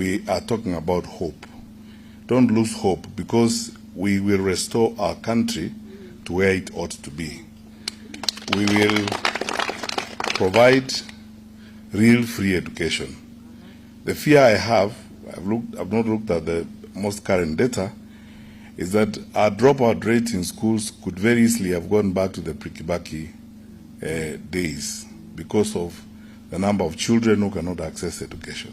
we are talking about hope. Don't lose hope, because we will restore our country to where it ought to be. We will provide real free education. The fear I have, I've not looked at the most current data, is that our dropout rate in schools could very easily have gone back to the pre-Kibaki days because of the number of children who cannot access education.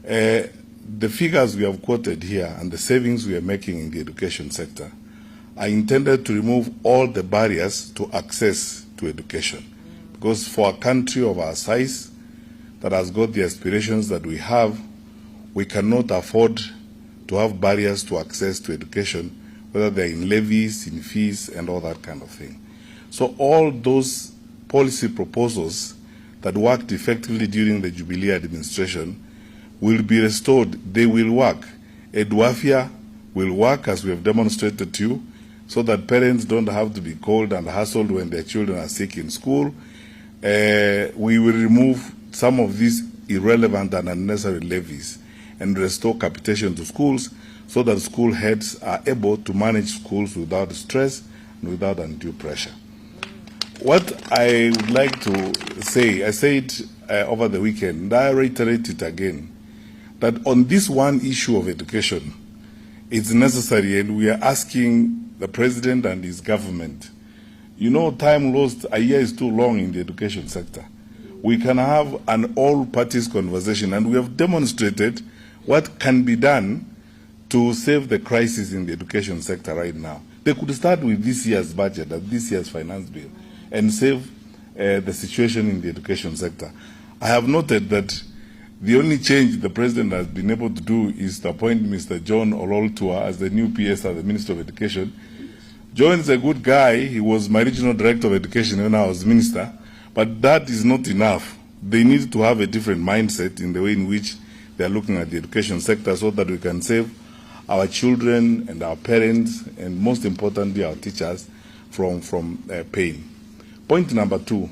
The figures we have quoted here and the savings we are making in the education sector are intended to remove all the barriers to access to education. Because for a country of our size that has got the aspirations that we have, we cannot afford to have barriers to access to education, whether they're in levies, in fees, and all that kind of thing. So all those policy proposals that worked effectively during the Jubilee administration will be restored. They will work. Eduafia will work, as we have demonstrated to you, so that parents don't have to be called and hassled when their children are sick in school. We will remove some of these irrelevant and unnecessary levies and restore capitation to schools, so that school heads are able to manage schools without stress and without undue pressure. What I would like to say, I said over the weekend, and I reiterate it again, that on this one issue of education, it's necessary, and we are asking the President and his government, you know, time lost, a year is too long in the education sector. We can have an all-parties conversation, and we have demonstrated what can be done to save the crisis in the education sector right now. They could start with this year's budget and this year's finance bill and save the situation in the education sector. I have noted that the only change the President has been able to do is to appoint Mr. John Ololtua as the new PS at the Minister of Education. John is a good guy. He was my regional director of education when I was minister, but that is not enough. They need to have a different mindset in the way in which they are looking at the education sector, so that we can save our children and our parents, and most importantly our teachers, from pain. Point number 2.